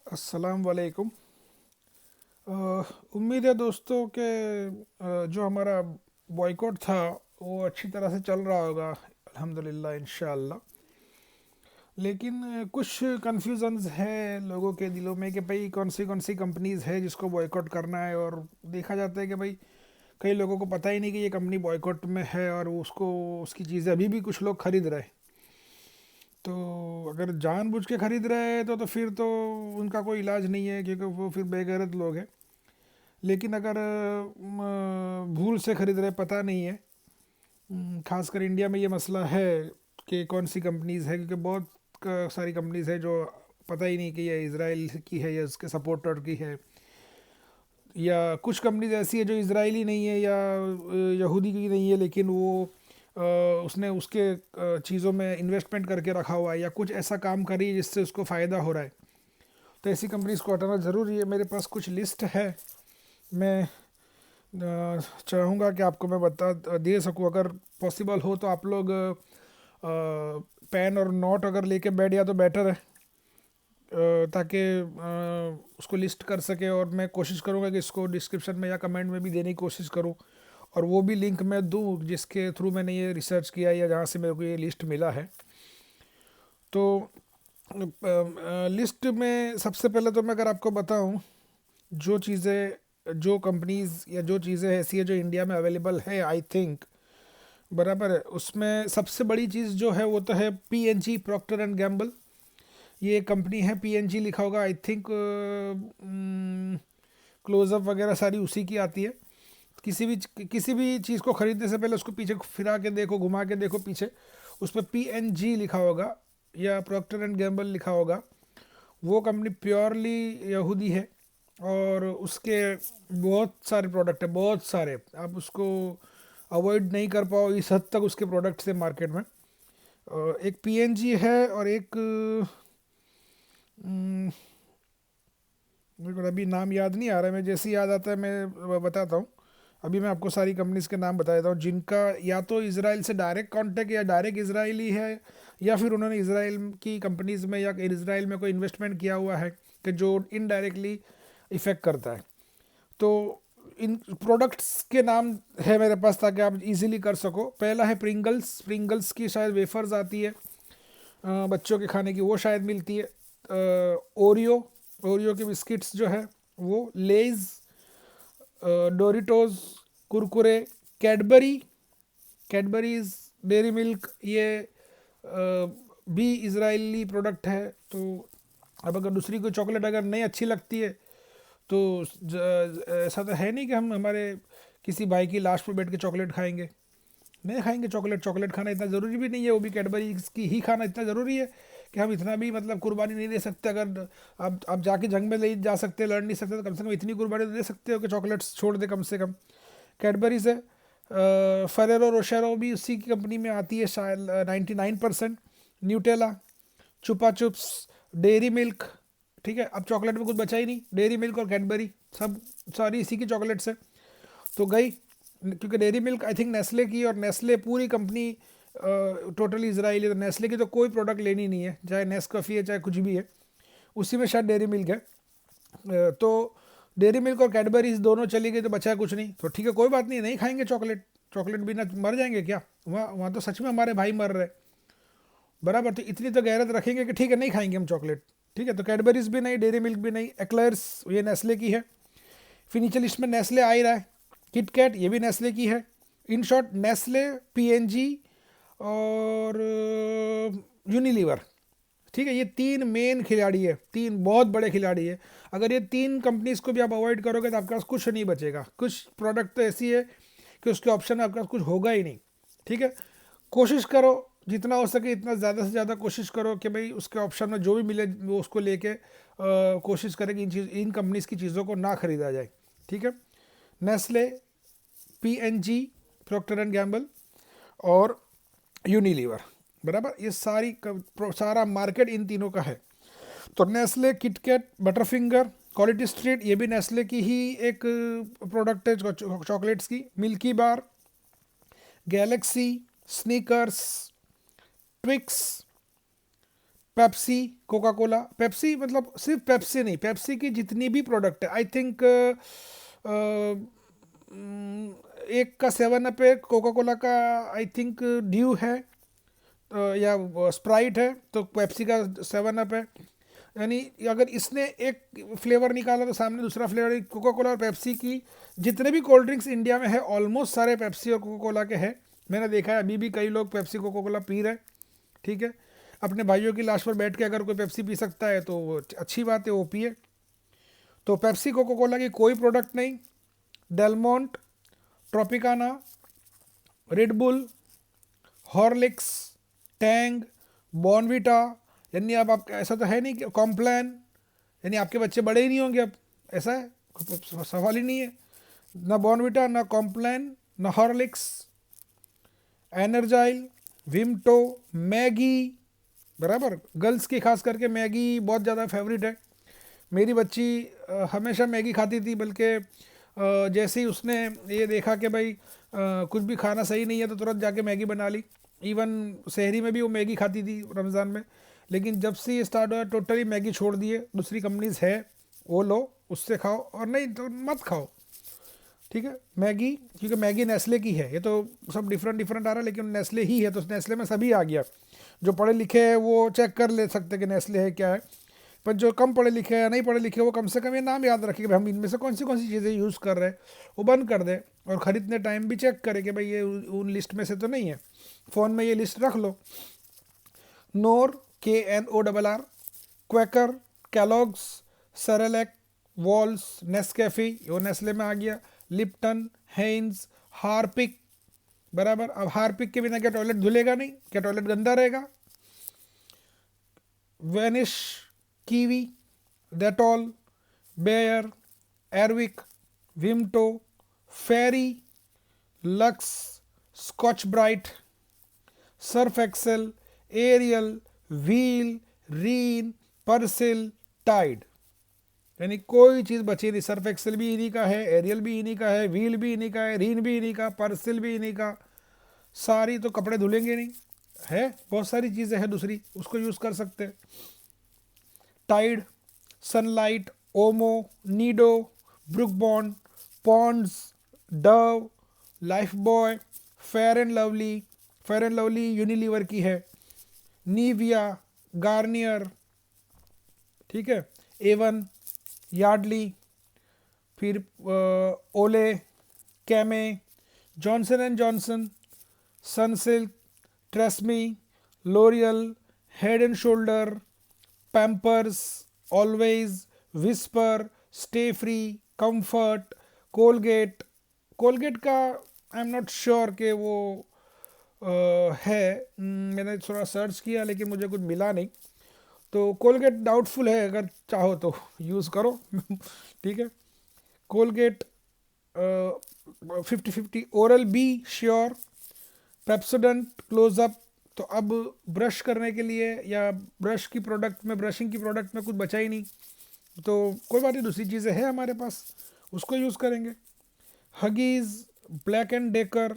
अस्सलाम वालेकुम। उम्मीद है दोस्तों कि जो हमारा बॉयकॉट था वो अच्छी तरह से चल रहा होगा, अल्हम्दुलिल्लाह इंशाअल्लाह। लेकिन कुछ कन्फ्यूजन्स है लोगों के दिलों में कि भाई कौन सी कंपनीज है जिसको बॉयकॉट करना है। और देखा जाता है कि भाई कई लोगों को पता ही नहीं कि ये कंपनी बॉयकॉट में है और वो उसको उसकी चीज़ें अभी भी कुछ लोग खरीद रहे हैं। तो अगर जानबूझ के खरीद रहे हैं फिर तो उनका कोई इलाज नहीं है, क्योंकि वो फिर बेगैरत लोग हैं। लेकिन अगर भूल से खरीद रहे, पता नहीं है, खासकर इंडिया में ये मसला है कि कौन सी कंपनीज़ है, क्योंकि बहुत सारी कंपनीज़ है जो पता ही नहीं कि ये इसराइल की है या उसके सपोर्टर की है। या कुछ कंपनीज ऐसी है जो इजरायली नहीं है या यहूदी की नहीं है, लेकिन वो उसने उसके चीज़ों में इन्वेस्टमेंट करके रखा हुआ है या कुछ ऐसा काम करी जिससे उसको फ़ायदा हो रहा है। तो ऐसी कंपनीज को हटाना ज़रूरी है। मेरे पास कुछ लिस्ट है, मैं चाहूँगा कि आपको मैं बता दे सकूँ। अगर पॉसिबल हो तो आप लोग पेन और नोट अगर लेके बैठ या तो बेटर है, ताकि उसको लिस्ट कर सके। और मैं कोशिश करूँगा कि इसको डिस्क्रिप्शन में या कमेंट में भी देने की कोशिश करूँ, और वो भी लिंक मैं दूँ जिसके थ्रू मैंने ये रिसर्च किया या जहाँ से मेरे को ये लिस्ट मिला है। तो लिस्ट में सबसे पहले तो मैं अगर आपको बताऊँ, जो चीज़ें जो कंपनीज या जो चीज़ें ऐसी है जो इंडिया में अवेलेबल है, आई थिंक बराबर है, उसमें सबसे बड़ी चीज़ जो है वो तो है पीएनजी, प्रॉक्टर एंड गैम्बल। ये कंपनी है, पीएनजी लिखा होगा आई थिंक। क्लोजअप वगैरह सारी उसी की आती है। किसी भी चीज़ को ख़रीदने से पहले उसको पीछे फिरा के देखो, घुमा के देखो पीछे, उस पर पीएनजी लिखा होगा या प्रॉक्टर एंड गैम्बल लिखा होगा। वो कंपनी प्योरली यहूदी है और उसके बहुत सारे प्रोडक्ट है, बहुत सारे। आप उसको अवॉइड नहीं कर पाओ, इस हद तक उसके प्रोडक्ट्स है मार्केट में। एक पीएनजी है और एक अम, मेरे को अभी नाम याद नहीं आ रहा है, मैं जैसे ही याद आता है मैं बताता हूँ। अभी मैं आपको सारी कंपनीज के नाम बता देता हूँ जिनका या तो इसराइल से डायरेक्ट कांटेक्ट या डायरेक्ट इसराइली है, या फिर उन्होंने इसराइल की कंपनीज में या इसराइल में कोई इन्वेस्टमेंट किया हुआ है कि जो इनडायरेक्टली इफ़ेक्ट करता है। तो इन प्रोडक्ट्स के नाम है मेरे पास ताकि आप इजीली कर सको। पहला है प्रिंगल्स। प्रिंगल्स की शायद वेफर्स आती है बच्चों के खाने की, वो शायद मिलती है। ओरियो, ओरियो के बिस्किट्स जो है वो। Lay's, Doritos, Kurkure, Cadbury, Cadbury's, Dairy Milk, ये भी इजरायली प्रोडक्ट है। तो अब अगर दूसरी कोई चॉकलेट अगर नहीं अच्छी लगती है तो ऐसा तो है नहीं कि हम हमारे किसी भाई की लाश पर बैठ के चॉकलेट खाएंगे। नहीं खाएंगे चॉकलेट। चॉकलेट खाना इतना ज़रूरी भी नहीं है, वो भी कैडबरी की ही खाना इतना ज़रूरी है कि हम इतना भी मतलब कुर्बानी नहीं दे सकते। अगर आप जाके जंग में ले जा सकते, लड़ नहीं सकते, तो कम से कम इतनी कुर्बानी तो दे सकते हो कि चॉकलेट्स छोड़ दे कम से कम। कैडबरी से फरेरो रोशेरो भी उसी की कंपनी में आती है शायद 99%। Nutella, Chupa Chups, Dairy Milk. ठीक है, अब चॉकलेट में कुछ बचा ही नहीं, डेयरी मिल्क और कैडबरी सब सारी इसी की चॉकलेट्स है। तो गई, क्योंकि dairy milk I think Nestle की, और नेस्ले पूरी कंपनी टोटली इसराइली, तो नेस्ले की तो कोई प्रोडक्ट लेनी नहीं है, चाहे नेस्कॉफ़ी है चाहे कुछ भी है, उसी में शायद डेयरी मिल्क है। तो डेयरी मिल्क और कैडबरीज दोनों चली गई तो बचा कुछ नहीं। तो ठीक है, कोई बात नहीं, नहीं खाएंगे चॉकलेट। चॉकलेट बिना मर जाएंगे क्या? वहाँ वहाँ तो सच में हमारे भाई मर रहे, बराबर। तो इतनी तो गैरत रखेंगे कि ठीक है नहीं खाएंगे हम चॉकलेट। ठीक है, तो कैडबरीज भी नहीं, डेयरी मिल्क भी नहीं। एक्लर्स, ये नेस्ले की है। फिर नीचे लिस्ट में नेस्ले आ ही रहा है। किटकैट, ये भी नेस्ले की है। इन शॉर्ट नेस्ले, पीएनजी और यूनिलीवर। ठीक है, ये तीन मेन खिलाड़ी है, तीन बहुत बड़े खिलाड़ी है। अगर ये तीन कंपनीज को भी आप अवॉइड करोगे तो आपके पास कुछ नहीं बचेगा। कुछ प्रोडक्ट तो ऐसी है कि उसके ऑप्शन में आपके पास कुछ होगा ही नहीं। ठीक है, कोशिश करो जितना हो सके, इतना ज़्यादा से ज़्यादा कोशिश करो कि भाई उसके ऑप्शन में जो भी मिले वो उसको लेके कोशिश करें कि इन कंपनीज की चीज़ों को ना खरीदा जाए। ठीक है, Nestle, PNG, Procter and Gamble और यूनिलीवर, बराबर। ये सारा मार्केट इन तीनों का है। तो Nestle, KitKat, Butterfinger, Quality Street, ये भी नेस्ले की ही एक प्रोडक्ट है चॉकलेट्स की। Milky Bar, Galaxy, Snickers, Twix, Pepsi, Coca Cola. Pepsi मतलब सिर्फ पेप्सी नहीं, पेप्सी की जितनी भी प्रोडक्ट है, आई थिंक एक का 7 अप है, कोका कोला का आई थिंक ड्यू है, या स्प्राइट है, तो पेप्सी का 7 अप है। यानी अगर इसने एक फ्लेवर निकाला तो सामने दूसरा फ्लेवर, कोका कोला और पेप्सी की जितने भी कोल्ड ड्रिंक्स इंडिया में है ऑलमोस्ट सारे पेप्सी और कोका कोला के हैं। मैंने देखा है अभी भी कई लोग पेप्सी कोका कोला पी रहे हैं, ठीक है। अपने भाइयों की लाश पर बैठ के अगर कोई पेप्सी पी सकता है तो वो अच्छी बात है, वो पिए। तो पेप्सी कोका कोला की कोई प्रोडक्ट नहीं। Del Monte, Tropicana, Red Bull, Horlicks, Tang, Bournvita, यानी अब आप ऐसा तो है नहीं कि कॉम्प्लान, यानी आपके बच्चे बड़े ही नहीं होंगे अब, ऐसा है, कोई सवाल ही नहीं है। ना बॉर्नविटा, ना कॉम्प्लान, ना हॉर्लिक्स, एनर्जाइल, विमटो, मैगी, बराबर। गर्ल्स की खास करके मैगी बहुत ज़्यादा फेवरेट है। मेरी बच्ची हमेशा मैगी खाती थी, बल्कि जैसे ही उसने ये देखा कि भाई कुछ भी खाना सही नहीं है तो तुरंत जाके मैगी बना ली। इवन शहरी में भी वो मैगी खाती थी रमज़ान में, लेकिन जब से ये स्टार्ट हुआ टोटली मैगी छोड़ दिए। दूसरी कंपनीज है, वो लो, उससे खाओ, और नहीं तो मत खाओ, ठीक है। मैगी, क्योंकि मैगी नेस्ले की है, ये तो सब डिफरेंट डिफरेंट आ रहा है, लेकिन नेस्ले ही है, तो नेस्ले में सभी आ गया। जो पढ़े लिखे हैं वो चेक कर ले सकते कि नेस्ले है क्या है, पर जो कम पढ़े लिखे हैं या नहीं पढ़े लिखे, वो कम से कम ये नाम याद रखे कि भाई हम इनमें से कौन सी चीज़ें यूज़ कर रहे हैं, वो बंद कर दे। और ख़रीदने टाइम भी चेक करे कि भाई ये उन लिस्ट में से तो नहीं है। फ़ोन में ये लिस्ट रख लो। Knorr, KNORR, Quaker, Kellogg's, Cerelac, Wall's, Nescafe, वो नेस्ले में आ गया, लिप्टन, हेन्स, हार्पिक, बराबर। अब हार्पिक के बिना क्या टॉयलेट धुलेगा नहीं, क्या टॉयलेट गंदा रहेगा। Vanish, Kiwi, Dettol, Bayer, Airwick, Vimto, Fairy, Lux, Scotch Brite, Surf Excel, Ariel, Wheel, Rin, Persil, Tide, यानी कोई चीज़ बची नहीं। सर्फ एक्सेल भी इन्हीं का है, एरियल भी इन्हीं का है, व्हील भी इन्हीं का है, रीन भी इन्हीं का, परसिल भी इन्हीं का। सारी तो कपड़े धुलेंगे नहीं, है बहुत सारी चीज़ें हैं दूसरी, उसको यूज़ कर सकते हैं। Tide, Sunlight, Omo, Nido, Brooke Bond, Pond's, Dove, Lifebuoy, Fair and Lovely, Fair and Lovely Unilever की है, नीविया, गार्नियर, ठीक है, एवन, यार्डली, फिर Olay, Camay, Johnson and Johnson, Sunsilk, TRESemme, L'Oreal, Head and Shoulders, Pampers, Always, Whisper, Stayfree, Comfort, Colgate. Colgate का आई am not sure कि वो है, मैंने थोड़ा सर्च किया लेकिन मुझे कुछ मिला नहीं, तो कोलगेट डाउटफुल है, अगर चाहो तो यूज़ करो ठीक है। Colgate 50-50, oral B sure, Pepsodent, close up. तो अब ब्रश करने के लिए या ब्रश की प्रोडक्ट में, ब्रशिंग की प्रोडक्ट में कुछ बचा ही नहीं, तो कोई बात नहीं, दूसरी चीज़ें हैं हमारे पास, उसको यूज़ करेंगे। Huggies, Black and Decker,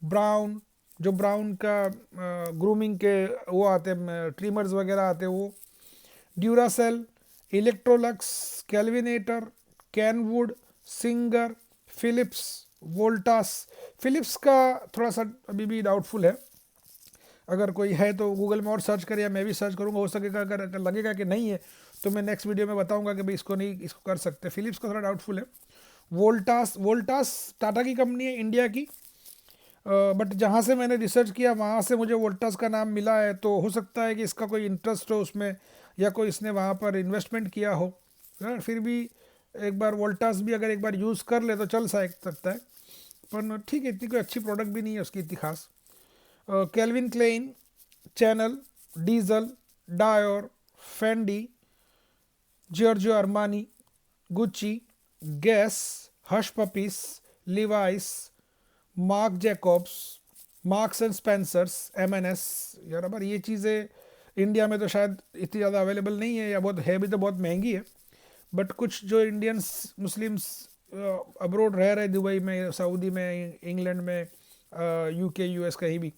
Braun, जो ब्राउन का ग्रूमिंग के वो आते हैं, ट्रिमर्स वगैरह आते हैं वो, Duracell, Electrolux, Kelvinator, Kenwood, Singer, Philips, Voltas. Philips का थोड़ा सा अभी भी डाउटफुल है, अगर कोई है तो गूगल में और सर्च करे, या मैं भी सर्च करूँगा, हो सकेगा अगर लगेगा कि नहीं है तो मैं नेक्स्ट वीडियो में बताऊंगा कि भाई इसको नहीं, इसको कर सकते। फिलिप्स का थोड़ा डाउटफुल है। वोल्टास, वोल्टास टाटा की कंपनी है, इंडिया की, बट जहाँ से मैंने रिसर्च किया वहाँ से मुझे वोल्टास का नाम मिला है, तो हो सकता है कि इसका कोई इंटरेस्ट हो उसमें, या कोई इसने वहाँ पर इन्वेस्टमेंट किया हो। फिर भी एक बार वोल्टास भी अगर एक बार यूज़ कर ले तो चल सकता है, पर ठीक है, इतनी कोई अच्छी प्रोडक्ट भी नहीं है उसकी इतनी खास। Calvin Klein, Chanel, Diesel, Dior, Fendi, Giorgio Armani, Gucci, Guess, Hush Puppies, Levi's, Marc Jacobs, Marks and Spencer's, M&S। यार अब ये चीज़ें इंडिया में तो शायद इतनी ज़्यादा अवेलेबल नहीं है, या बहुत है भी तो बहुत महंगी है, बट कुछ जो इंडियंस मुस्लिम्स अब्रोड रह रहे, दुबई में, सऊदी में, इंग्लैंड में, UK US कहीं भी,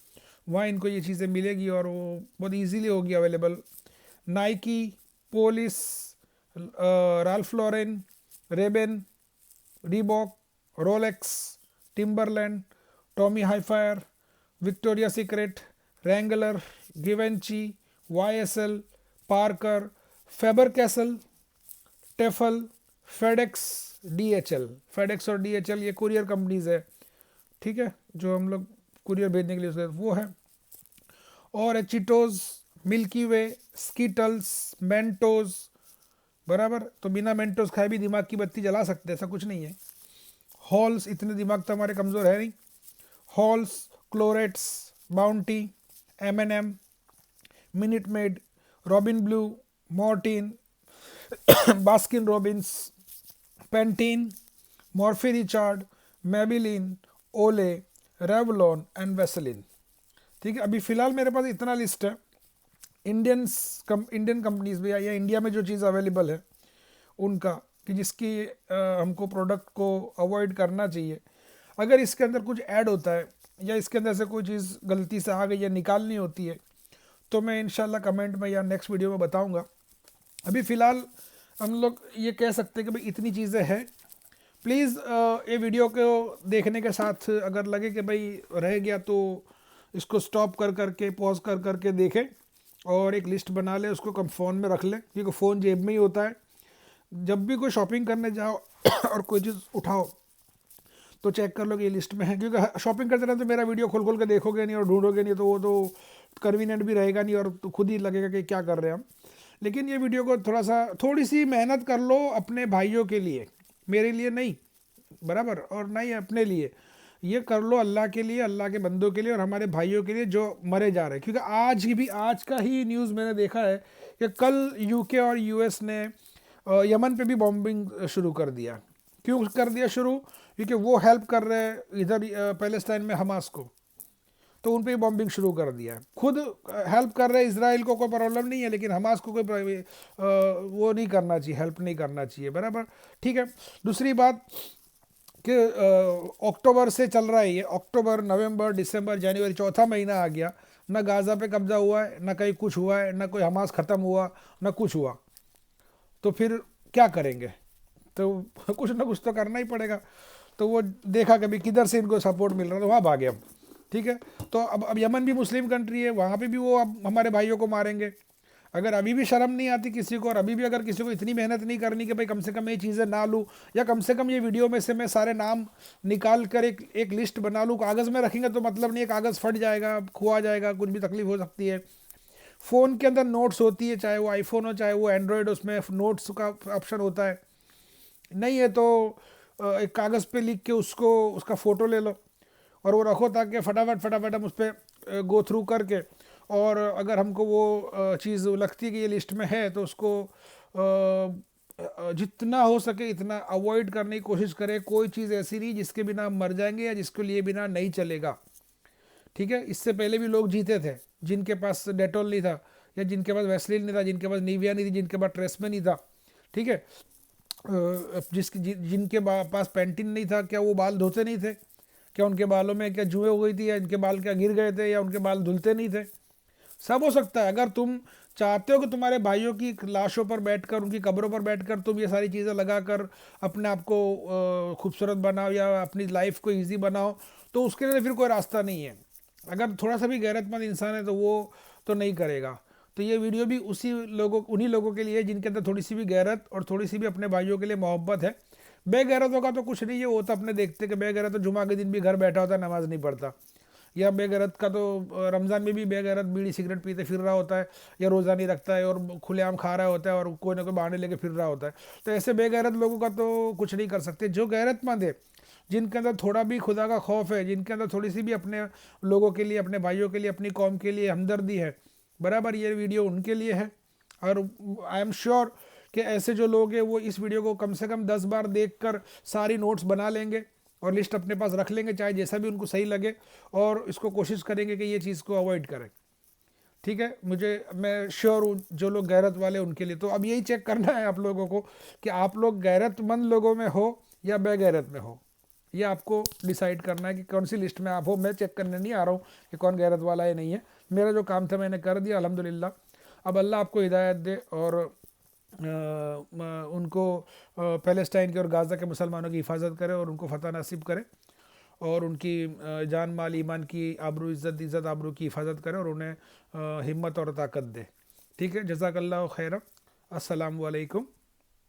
वहाँ इनको ये चीज़ें मिलेगी और वो बहुत इजीली होगी available. Nike, Police, Ralph Lauren, Rayban, Reebok, Rolex, Timberland, Tommy Hilfiger, Victoria Secret, Wrangler, Givenchy, YSL, Parker, Faber Castell, Tefal, FedEx, DHL। FedEx और DHL ये कुरियर कंपनीज है, ठीक है, जो हम लोग कुरियर भेजने के लिए उसके वो है। और चीटोज, मिल्की वे, स्कीटल्स, मेंटोज, बराबर। तो बिना मेंटोज खाए भी दिमाग की बत्ती जला सकते हैं, ऐसा कुछ नहीं है। हॉल्स, इतने दिमाग तो हमारे कमज़ोर है नहीं। Halls, Cloretts, Bounty, M&M, Minute Maid, Robin Blue, Mortein, Baskin Robbins, Pantene, Morphy Richard, Maybelline, Olay, Revlon and Vaseline. ठीक है, अभी फ़िलहाल मेरे पास इतना लिस्ट है। इंडियन कंपनीज भी या इंडिया में जो चीज़ अवेलेबल है उनका, कि जिसकी हमको प्रोडक्ट को अवॉइड करना चाहिए। अगर इसके अंदर कुछ ऐड होता है या इसके अंदर से कोई चीज़ गलती से आ गई या निकालनी होती है तो मैं इंशाल्लाह कमेंट में या नेक्स्ट वीडियो में बताऊंगा। अभी फ़िलहाल हम लोग ये कह सकते हैं कि भाई इतनी चीज़ें हैं। प्लीज़ ये वीडियो को देखने के साथ अगर लगे कि भाई रह गया तो इसको स्टॉप कर करके पॉज कर करके देखें और एक लिस्ट बना ले, उसको कम फ़ोन में रख लें, क्योंकि फ़ोन जेब में ही होता है। जब भी कोई शॉपिंग करने जाओ और कोई चीज़ उठाओ तो चेक कर लो कि ये लिस्ट में है, क्योंकि शॉपिंग करते रहते तो मेरा वीडियो खोल खोल के देखोगे नहीं और ढूंढोगे नहीं, तो वो तो कन्वीनियंट भी रहेगा नहीं और तो खुद ही लगेगा कि क्या कर रहे हैं हम। लेकिन ये वीडियो को थोड़ी सी मेहनत कर लो अपने भाइयों के लिए, मेरे लिए नहीं, बराबर, और नहीं अपने लिए। ये कर लो अल्लाह के लिए, अल्लाह के बंदों के लिए और हमारे भाइयों के लिए जो मरे जा रहे हैं। क्योंकि आज का ही न्यूज़ मैंने देखा है कि कल UK और US ने यमन पे भी बॉम्बिंग शुरू कर दिया। क्यों कर दिया शुरू? क्योंकि वो हेल्प कर रहे हैं इधर पैलेस्टाइन में हमास को, तो उन पे बॉम्बिंग शुरू कर दिया है। खुद हेल्प कर रहे हैं इसराइल को, कोई प्रॉब्लम नहीं है, लेकिन हमास को कोई वो नहीं करना चाहिए, हेल्प नहीं करना चाहिए, बराबर, ठीक है। दूसरी बात कि अक्टूबर से चल रहा है ये, अक्टूबर, नवंबर, दिसंबर, जनवरी, चौथा महीना आ गया, ना गाज़ा पे कब्जा हुआ है, ना कहीं कुछ हुआ है, ना कोई हमास ख़त्म हुआ, ना कुछ हुआ, तो फिर क्या करेंगे? तो कुछ ना कुछ तो करना ही पड़ेगा। तो वो देखा कभी किधर से इनको सपोर्ट मिल रहा था, वहाँ भागे हम, ठीक है। तो अब यमन भी मुस्लिम कंट्री है, वहाँ पे भी वो अब हमारे भाइयों को मारेंगे। अगर अभी भी शर्म नहीं आती किसी को, और अभी भी अगर किसी को इतनी मेहनत नहीं करनी कि भाई कम से कम ये चीज़ें ना लूँ, या कम से कम ये वीडियो में से मैं सारे नाम निकाल कर एक लिस्ट बना लूँ, कागज़ में रखेंगे तो मतलब नहीं है, कागज़ फट जाएगा, खोआ जाएगा, कुछ भी तकलीफ हो सकती है। फ़ोन के अंदर नोट्स होती है, चाहे वो आईफोन हो चाहे वो एंड्रॉयड, उसमें नोट्स का ऑप्शन होता है। नहीं है तो एक कागज़ पे लिख के उसका फ़ोटो ले लो और वो रखो, ताकि फटाफट हम उस पर गो थ्रू करके, और अगर हमको वो चीज़ लगती है कि ये लिस्ट में है तो उसको जितना हो सके इतना अवॉइड करने की कोशिश करें। कोई चीज़ ऐसी नहीं जिसके बिना हम मर जाएंगे या जिसके लिए बिना नहीं चलेगा, ठीक है। इससे पहले भी लोग जीते थे जिनके पास डेटॉल नहीं था, या जिनके पास वैसलीन नहीं था, जिनके पास निविया नहीं थी, जिनके पास ट्रेसमे नहीं था, ठीक है। जिनके पास पेंटिन नहीं था, क्या वो बाल धोते नहीं थे? क्या उनके बालों में क्या जुए हो गई थी, या इनके बाल क्या गिर गए थे, या उनके बाल धुलते नहीं थे? सब हो सकता है। अगर तुम चाहते हो कि तुम्हारे भाइयों की लाशों पर बैठकर, उनकी कब्रों पर बैठकर तुम ये सारी चीज़ें लगाकर अपने आप को खूबसूरत बनाओ या अपनी लाइफ को इजी बनाओ, तो उसके लिए फिर कोई रास्ता नहीं है। अगर थोड़ा सा भी गैरतमंद इंसान है तो वो तो नहीं करेगा। तो ये वीडियो भी उन्हीं लोगों के लिए जिनके अंदर थोड़ी सी भी गैरत और थोड़ी सी भी अपने भाइयों के लिए मोहब्बत है। बेगैरत होगा तो कुछ नहीं है, वो तो अपने देखते कि बेगैरत तो जुमा के दिन भी घर बैठा होता है, नमाज नहीं पढ़ता। या बेगैरत का तो रमज़ान में भी बेगैरत बीड़ी सिगरेट पीते फिर रहा होता है, या रोज़ा नहीं रखता है और खुलेआम खा रहा होता है और कोई ना कोई बहाने लेके फिर रहा होता है। तो ऐसे बेगैरत लोगों का तो कुछ नहीं कर सकते। जो गैरतमंद है, जिनके अंदर थोड़ा भी खुदा का खौफ है, जिनके अंदर थोड़ी सी भी अपने लोगों के लिए, अपने भाइयों के लिए, अपनी कौम के लिए हमदर्दी है, बराबर, ये वीडियो उनके लिए है। और आई एम श्योर कि ऐसे जो लोग हैं वो इस वीडियो को कम से कम 10 बार देखकर सारी नोट्स बना लेंगे और लिस्ट अपने पास रख लेंगे, चाहे जैसा भी उनको सही लगे, और इसको कोशिश करेंगे कि ये चीज़ को अवॉइड करें, ठीक है। मैं श्योर हूँ जो लोग गैरत वाले उनके लिए। तो अब यही चेक करना है आप लोगों को कि आप लोग गैरतमंद लोगों में हो या बेगैरत में हो। ये आपको डिसाइड करना है कि कौन सी लिस्ट में आप हो। मैं चेक करने नहीं आ रहा हूँ कि कौन गैरत वाला है नहीं है। मेरा जो काम था मैंने कर दिया, अल्हम्दुलिल्लाह। अब अल्लाह आपको हिदायत दे और उनको पैलेस्टाइन के और गाज़ा के मुसलमानों की हिफाजत करे और उनको फ़तह नसीब करे और उनकी जान माल ईमान की आबरू इज़्ज़त आबरू की हिफाजत करे और उन्हें हिम्मत और ताकत दे। ठीक है, जज़ाकल्लाहु खैरन। अस्सलामु अलैकुम